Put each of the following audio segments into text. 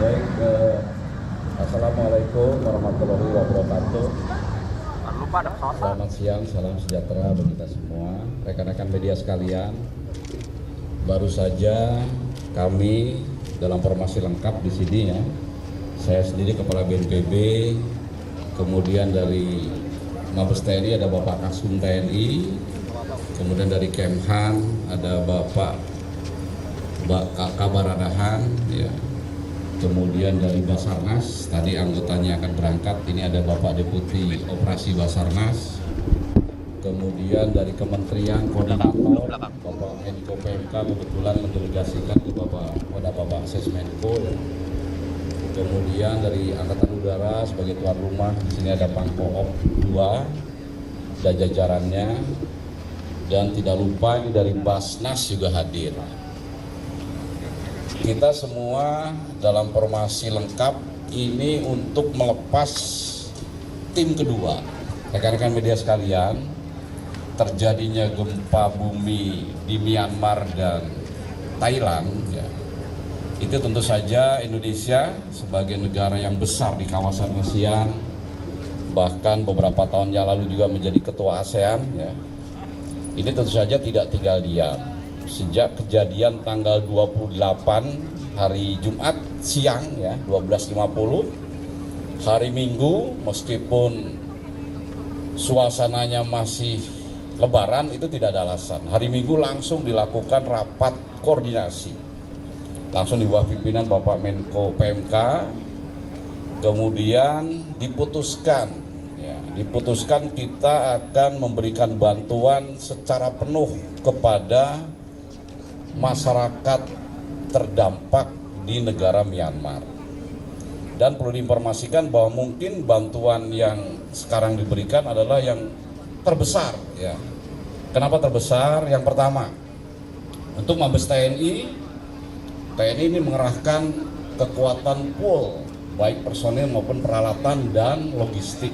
Baik, Assalamualaikum warahmatullahi wabarakatuh. Selamat siang, salam sejahtera bagi kita semua, rekan-rekan media sekalian. Baru saja kami dalam formasi lengkap di sini ya. Saya sendiri Kepala BNPB, kemudian dari Mabes TNI ada Bapak Kasum TNI, kemudian dari Kemhan ada Bapak Kabaradahan, ya. Kemudian dari Basarnas, tadi anggotanya akan berangkat, ini ada Bapak Deputi Operasi Basarnas. Kemudian dari Kementerian Koordinator, Bapak Menko PMK kebetulan mendelegasikan ke Bapak Sesmenko. Ya. Kemudian dari Angkatan Udara sebagai tuan rumah, di sini ada Pangkoop 2 dan jajarannya. Dan tidak lupa ini dari Basnas juga hadir. Kita semua dalam formasi lengkap ini untuk melepas tim kedua. Rekan-rekan media sekalian, terjadinya gempa bumi di Myanmar dan Thailand, ya, itu tentu saja Indonesia sebagai negara yang besar di kawasan ASEAN, bahkan beberapa tahun yang lalu juga menjadi ketua ASEAN, ya, ini tentu saja tidak tinggal diam. Sejak kejadian tanggal 28 hari Jumat siang ya 12.50, hari Minggu meskipun suasananya masih Lebaran itu tidak ada alasan. Hari Minggu langsung dilakukan rapat koordinasi, langsung di bawah pimpinan Bapak Menko PMK, kemudian diputuskan kita akan memberikan bantuan secara penuh kepada masyarakat terdampak di negara Myanmar. Dan perlu diinformasikan bahwa mungkin bantuan yang sekarang diberikan adalah yang terbesar ya. Kenapa terbesar? Yang pertama, untuk Mabes TNI ini mengerahkan kekuatan full baik personil maupun peralatan dan logistik.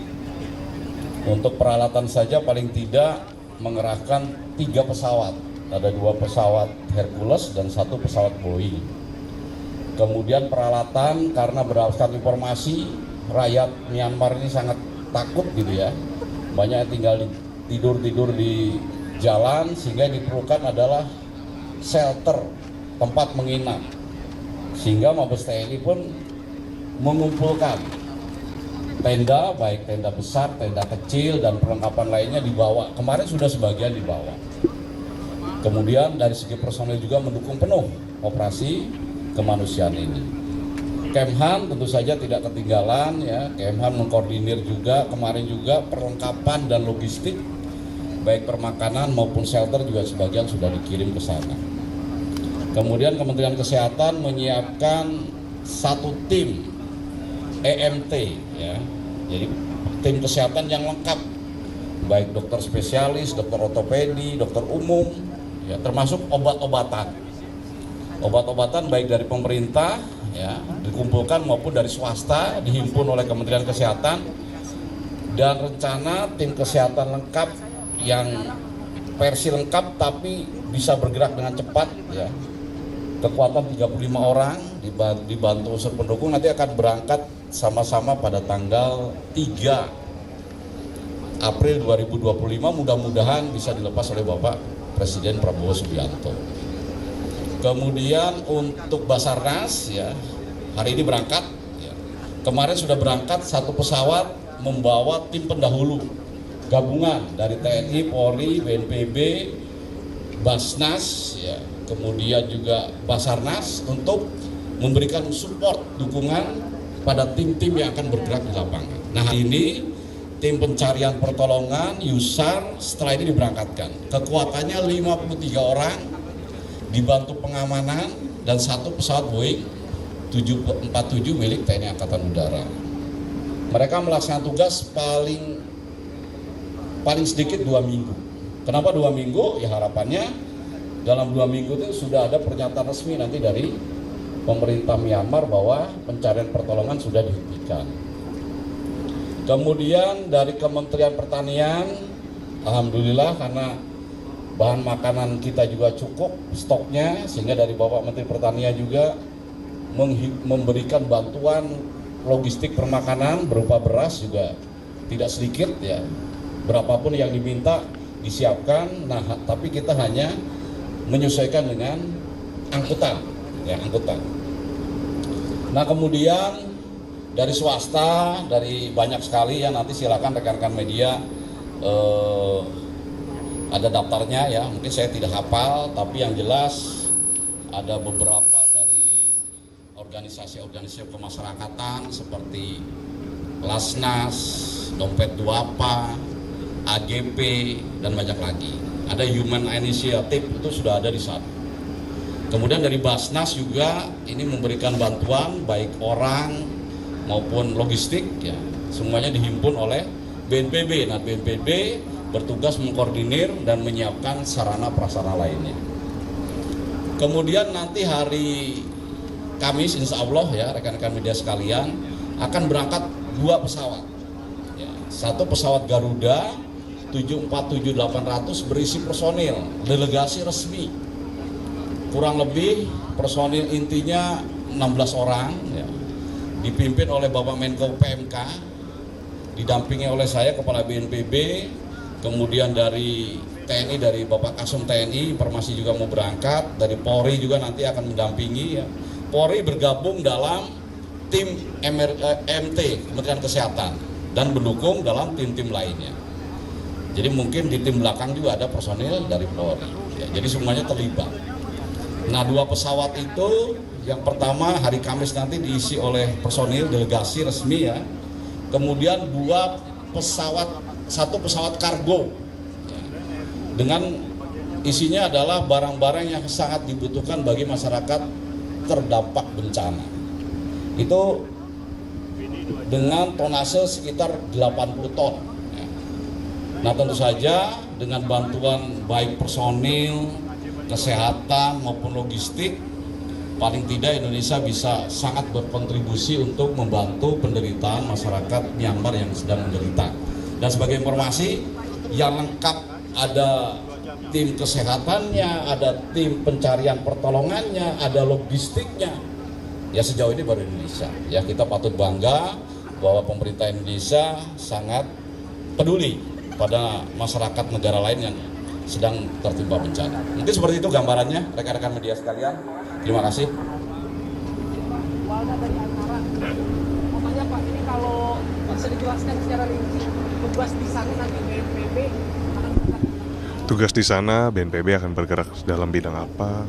Untuk peralatan saja paling tidak mengerahkan 3 pesawat. Ada 2 pesawat Hercules dan 1 pesawat Boeing. Kemudian peralatan, karena berdasarkan informasi rakyat Myanmar ini sangat takut gitu ya, banyak yang tinggal tidur di jalan, sehingga yang diperlukan adalah shelter, tempat menginap. Sehingga Mabes TNI pun mengumpulkan tenda, baik tenda besar, tenda kecil, dan perlengkapan lainnya dibawa. Kemarin sudah sebagian dibawa. Kemudian dari segi personil juga mendukung penuh operasi kemanusiaan ini. Kemhan tentu saja tidak ketinggalan ya. Kemhan mengkoordinir juga kemarin juga perlengkapan dan logistik baik permakanan maupun shelter juga sebagian sudah dikirim ke sana. Kemudian Kementerian Kesehatan menyiapkan 1 tim EMT ya. Jadi tim kesehatan yang lengkap, baik dokter spesialis, dokter ortopedi, dokter umum, ya, termasuk obat-obatan baik dari pemerintah ya dikumpulkan maupun dari swasta dihimpun oleh Kementerian Kesehatan, dan rencana tim kesehatan lengkap yang versi lengkap tapi bisa bergerak dengan cepat ya, kekuatan 35 orang dibantu unsur pendukung, nanti akan berangkat sama-sama pada tanggal 3 April 2025, mudah-mudahan bisa dilepas oleh Bapak Presiden Prabowo Subianto. Kemudian untuk Basarnas ya, hari ini berangkat ya. Kemarin sudah berangkat 1 pesawat membawa tim pendahulu gabungan dari TNI, Polri, BNPB, Basnas ya, kemudian juga Basarnas untuk memberikan support dukungan pada tim-tim yang akan bergerak di lapangan. Nah, hari ini tim pencarian pertolongan Yusar setelah ini diberangkatkan. Kekuatannya 53 orang, dibantu pengamanan dan 1 pesawat Boeing 747 milik TNI Angkatan Udara. Mereka melaksanakan tugas paling sedikit 2 minggu. Kenapa 2 minggu? Ya harapannya dalam 2 minggu itu sudah ada pernyataan resmi nanti dari pemerintah Myanmar bahwa pencarian pertolongan sudah dihentikan. Kemudian dari Kementerian Pertanian, alhamdulillah karena bahan makanan kita juga cukup stoknya, sehingga dari Bapak Menteri Pertanian juga memberikan bantuan logistik permakanan berupa beras juga tidak sedikit ya. Berapapun yang diminta disiapkan. Nah, tapi kita hanya menyesuaikan dengan angkutan, ya angkutan. Nah, kemudian dari swasta, dari banyak sekali ya, nanti silakan rekan-rekan media ada daftarnya ya. Mungkin saya tidak hafal, tapi yang jelas ada beberapa dari organisasi-organisasi kemasyarakatan seperti Lasnas, Dompet Duapa, AGP, dan banyak lagi. Ada Human Initiative, itu sudah ada di sana. Kemudian dari Basnas juga ini memberikan bantuan baik orang maupun logistik ya. Semuanya dihimpun oleh BNPB. Nah, BNPB bertugas mengkoordinir dan menyiapkan sarana prasarana lainnya. Kemudian nanti hari Kamis insya Allah ya rekan-rekan media sekalian akan berangkat 2 pesawat. Ya, satu pesawat Garuda 747-800 berisi personil delegasi resmi, kurang lebih personil intinya 16 orang ya, dipimpin oleh Bapak Menko PMK, didampingi oleh saya Kepala BNPB, kemudian dari TNI, dari Bapak Kasum TNI informasi juga mau berangkat, dari Polri juga nanti akan mendampingi ya. Polri bergabung dalam tim MT Kementerian Kesehatan dan mendukung dalam tim-tim lainnya. Jadi mungkin di tim belakang juga ada personil dari Polri. Ya, jadi semuanya terlibat. Nah, 2 pesawat itu, yang pertama hari Kamis nanti diisi oleh personil delegasi resmi ya. Kemudian 2 pesawat, 1 pesawat kargo. Ya, dengan isinya adalah barang-barang yang sangat dibutuhkan bagi masyarakat terdampak bencana. Itu dengan tonase sekitar 80 ton. Nah, tentu saja dengan bantuan baik personil, kesehatan maupun logistik, paling tidak Indonesia bisa sangat berkontribusi untuk membantu penderitaan masyarakat Myanmar yang sedang menderita. Dan sebagai informasi yang lengkap, ada tim kesehatannya, ada tim pencarian pertolongannya, ada logistiknya. Ya sejauh ini baru Indonesia. Ya kita patut bangga bahwa pemerintah Indonesia sangat peduli pada masyarakat negara lain yang sedang tertimpa bencana. Mungkin seperti itu gambarannya, rekan-rekan media sekalian. Terima kasih. Walda dari Antara, mau tanya Pak, ini kalau bisa dijelaskan secara rinci, tugas di sana nanti BNPB akan bergerak. Tugas di sana BNPB akan bergerak dalam bidang apa?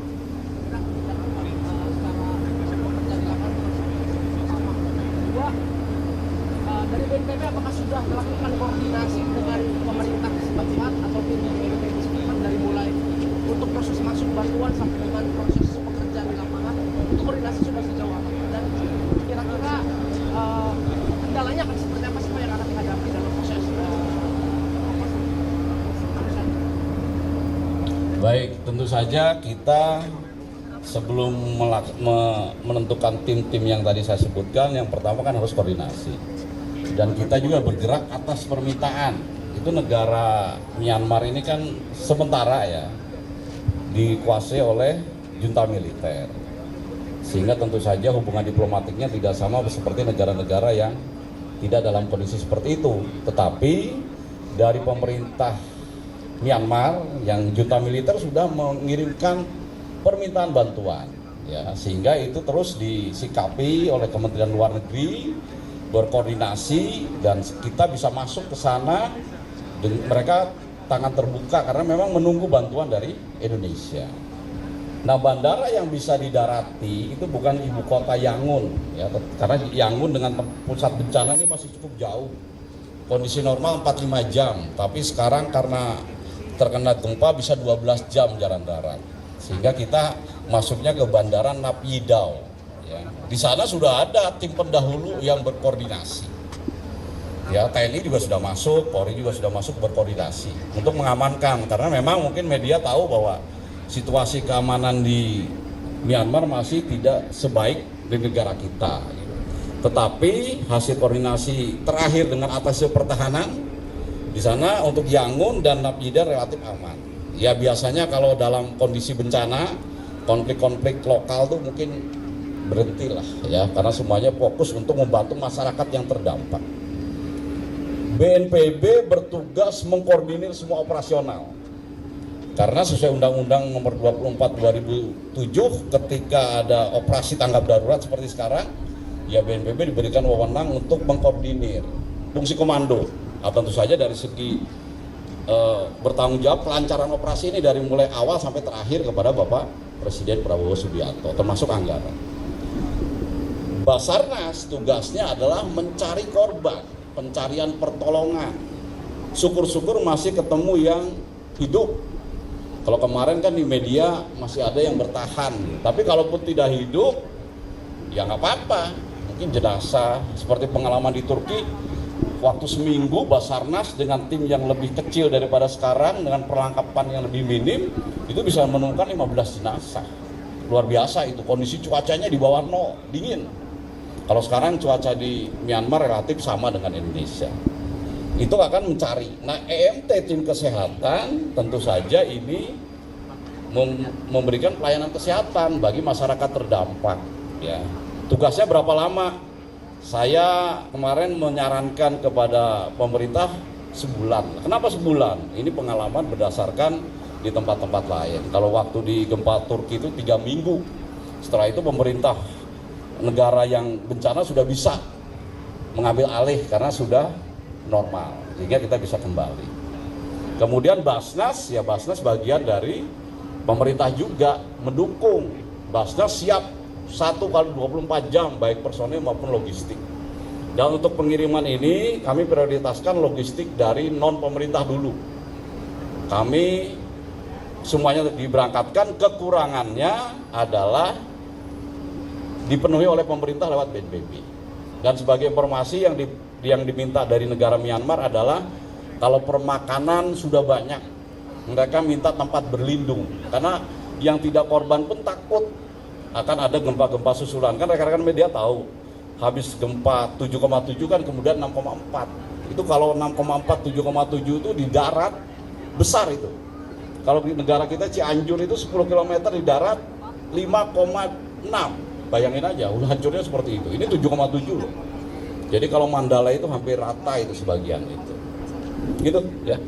Dari BNPB apakah sudah melakukan koordinasi dengan pemerintah setempat atau tim BNPB setempat dari mulai untuk proses masuk bantuan sampai dengan proses pekerjaan di lapangan, itu koordinasi sudah sejauh apa? Dan kira-kira kendalanya akan seperti apa sih Pak yang akan dihadapi dalam proses Baik, tentu saja kita sebelum menentukan tim-tim yang tadi saya sebutkan, yang pertama kan harus koordinasi. Dan kita juga bergerak atas permintaan. Itu negara Myanmar ini kan sementara ya dikuasai oleh junta militer. Sehingga tentu saja hubungan diplomatiknya tidak sama seperti negara-negara yang tidak dalam kondisi seperti itu. Tetapi dari pemerintah Myanmar yang junta militer sudah mengirimkan permintaan bantuan ya, sehingga itu terus disikapi oleh Kementerian Luar Negeri, berkoordinasi, dan kita bisa masuk ke sana. Mereka tangan terbuka karena memang menunggu bantuan dari Indonesia. Nah, bandara yang bisa didarati itu bukan ibu kota Yangon ya, karena Yangon dengan pusat bencana ini masih cukup jauh. Kondisi normal 4-5 jam, tapi sekarang karena terkena gempa bisa 12 jam jalan darat. Sehingga kita masuknya ke bandara Naypyidaw. Ya, di sana sudah ada tim pendahulu yang berkoordinasi. Ya, TNI juga sudah masuk, Polri juga sudah masuk berkoordinasi untuk mengamankan, karena memang mungkin media tahu bahwa situasi keamanan di Myanmar masih tidak sebaik di negara kita. Tetapi hasil koordinasi terakhir dengan atasnya pertahanan di sana untuk Yangon dan Naypyidaw relatif aman. Ya biasanya kalau dalam kondisi bencana, konflik-konflik lokal tuh mungkin berhentilah ya, karena semuanya fokus untuk membantu masyarakat yang terdampak. BNPB bertugas mengkoordinir semua operasional. Karena sesuai Undang-Undang Nomor 24 2007, ketika ada operasi tanggap darurat seperti sekarang, ya BNPB diberikan wewenang untuk mengkoordinir fungsi komando. Nah, tentu saja dari segi bertanggung jawab kelancaran operasi ini dari mulai awal sampai terakhir kepada Bapak Presiden Prabowo Subianto, termasuk anggaran. Basarnas tugasnya adalah mencari korban, pencarian pertolongan. Syukur-syukur masih ketemu yang hidup. Kalau kemarin kan di media masih ada yang bertahan, tapi kalaupun tidak hidup, ya nggak apa-apa. Mungkin jenazah, seperti pengalaman di Turki, waktu seminggu Basarnas dengan tim yang lebih kecil daripada sekarang, dengan perlengkapan yang lebih minim, itu bisa menemukan 15 jenazah. Luar biasa itu, kondisi cuacanya di bawah 0, dingin. Kalau sekarang cuaca di Myanmar relatif sama dengan Indonesia. Itu akan mencari. Nah, EMT tim kesehatan tentu saja ini memberikan pelayanan kesehatan bagi masyarakat terdampak. Ya, tugasnya berapa lama? Saya kemarin menyarankan kepada pemerintah sebulan. Kenapa sebulan? Ini pengalaman berdasarkan di tempat-tempat lain. Kalau waktu di gempa Turki itu 3 minggu. Setelah itu pemerintah negara yang bencana sudah bisa mengambil alih karena sudah normal, sehingga kita bisa kembali. Kemudian Basnas, ya Basnas bagian dari pemerintah juga mendukung. Basnas siap 1x24 jam, baik personil maupun logistik. Dan untuk pengiriman ini kami prioritaskan logistik dari non pemerintah dulu. Kami semuanya diberangkatkan, kekurangannya adalah dipenuhi oleh pemerintah lewat BNPB. Dan sebagai informasi yang diminta dari negara Myanmar adalah kalau permakanan sudah banyak, mereka minta tempat berlindung, karena yang tidak korban pun takut akan ada gempa-gempa susulan. Kan rekan-rekan media tahu, habis gempa 7,7 kan kemudian 6,4. Itu kalau 6,4, 7,7 itu di darat besar itu. Kalau di negara kita Cianjur itu 10 km di darat 5,6. Bayangin aja, udah hancurnya seperti itu. Ini 7,7 loh. Jadi kalau Mandala itu hampir rata itu sebagian itu. Gitu ya.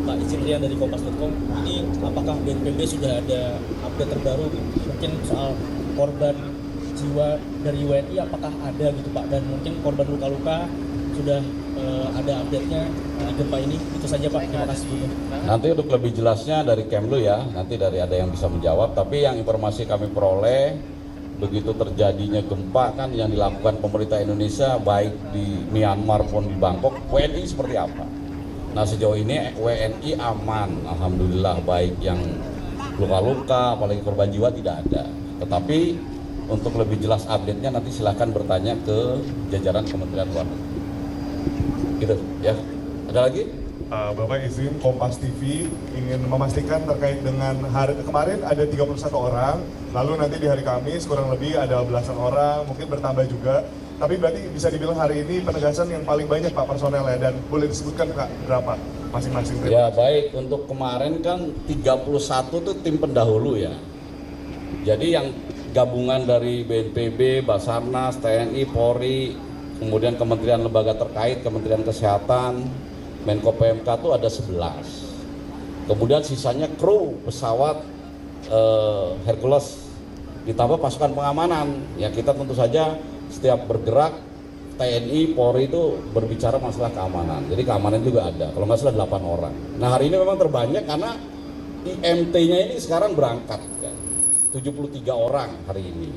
Pak Icimrian dari Kompas.com, ini apakah BNPB sudah ada update terbaru mungkin soal korban jiwa dari WNI, apakah ada gitu Pak, dan mungkin korban luka-luka sudah ada update-nya gempa ini? Itu saja Pak, terima kasih juga. Nanti untuk lebih jelasnya dari Kemlu ya, nanti dari ada yang bisa menjawab. Tapi yang informasi kami peroleh, begitu terjadinya gempa kan yang dilakukan pemerintah Indonesia baik di Myanmar maupun di Bangkok, WNI seperti apa? Nah sejauh ini WNI aman, alhamdulillah, baik yang luka-luka, apalagi korban jiwa tidak ada. Tetapi untuk lebih jelas update-nya nanti silahkan bertanya ke jajaran Kementerian Luar Negeri. Gitu ya. Ada lagi? Bapak izin, Kompas TV ingin memastikan terkait dengan hari kemarin ada 31 orang, lalu nanti di hari Kamis kurang lebih ada belasan orang, mungkin bertambah juga. Tapi berarti bisa dibilang hari ini penegasan yang paling banyak Pak personelnya, dan boleh disebutkan Kak berapa masing-masing? Ya baik, untuk kemarin kan 31 itu tim pendahulu ya. Jadi yang gabungan dari BNPB, Basarnas, TNI, Polri, kemudian kementerian lembaga terkait, Kementerian Kesehatan, Menko PMK itu ada 11. Kemudian sisanya kru pesawat Hercules, ditambah pasukan pengamanan. Ya kita tentu saja setiap bergerak TNI, Polri itu berbicara masalah keamanan. Jadi keamanan juga ada, kalau nggak salah 8 orang. Nah hari ini memang terbanyak karena IMT-nya ini sekarang berangkat kan. 73 orang hari ini.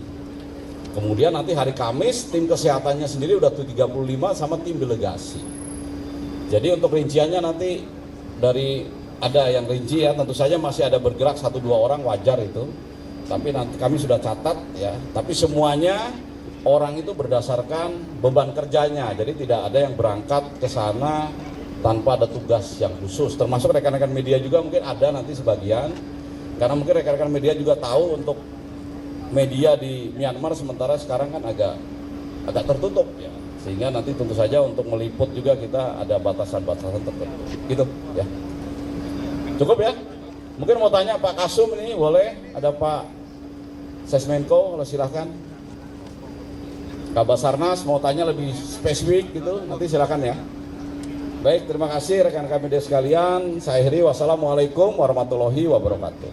Kemudian nanti hari Kamis tim kesehatannya sendiri udah 35 sama tim delegasi. Jadi untuk rinciannya nanti dari ada yang rinci ya, tentu saja masih ada bergerak 1-2 orang, wajar itu. Tapi nanti kami sudah catat ya. Tapi semuanya orang itu berdasarkan beban kerjanya. Jadi tidak ada yang berangkat ke sana tanpa ada tugas yang khusus. Termasuk rekan-rekan media juga mungkin ada nanti sebagian. Karena mungkin rekan-rekan media juga tahu untuk media di Myanmar sementara sekarang kan agak tertutup ya, sehingga nanti tentu saja untuk meliput juga kita ada batasan-batasan tertentu gitu ya. Cukup ya? Mungkin mau tanya Pak Kasum ini boleh, ada Pak Sesmenko, kalau silahkan. Kak Basarnas mau tanya lebih spesifik gitu, nanti silahkan ya. Baik, terima kasih rekan-rekan media sekalian. Saya akhiri, wassalamualaikum warahmatullahi wabarakatuh.